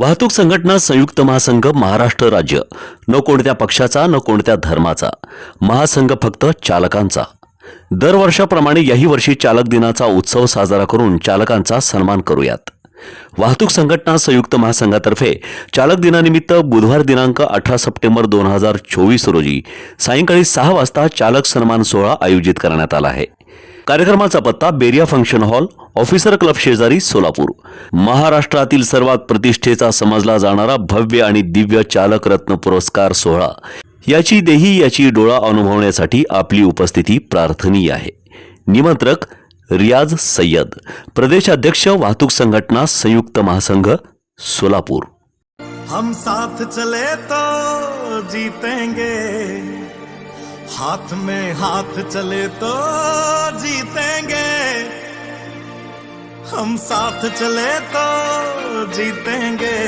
वाहतूक संघटना संयुक्त महासंघ महाराष्ट्र राज्य, न कोणत्या पक्षाचा न कोणत्या धर्माचा, महासंघ फक्त चालकांचा. दरवर्षाप्रमाणे याही वर्षी चालक दिनाचा उत्सव साजरा करून चालकांचा सन्मान करूयात. वाहतूक संघटना संयुक्त महासंघातर्फे चालक दिनानिमित्त बुधवार दिनांक 18 सप्टेंबर 2024 रोजी सायंकाळी 6 वाजता चालक सन्मान सोहळा आयोजित करण्यात आला आहे. कार्यक्रमाचा पत्ता बेरिया फंक्शन हॉल, ऑफिसर क्लब शेजारी, सोलापूर. महाराष्ट्रातील सर्वात प्रतिष्ठेचा समजला जाणारा भव्य आणि दिव्य चालक रत्न पुरस्कार सोहळा याची देही याची डोळा अनुभवण्यासाठी आपली उपस्थिती प्रार्थनीय आहे. निमंत्रक रियाज सय्यद, प्रदेशाध्यक्ष वाहतूक संघटना संयुक्त महासंघ, सोलापूर. हम साथ चले तो जीतेंगे, हाथ में हाथ चले तो जीतेंगे, हम साथ चले तो जीतेंगे.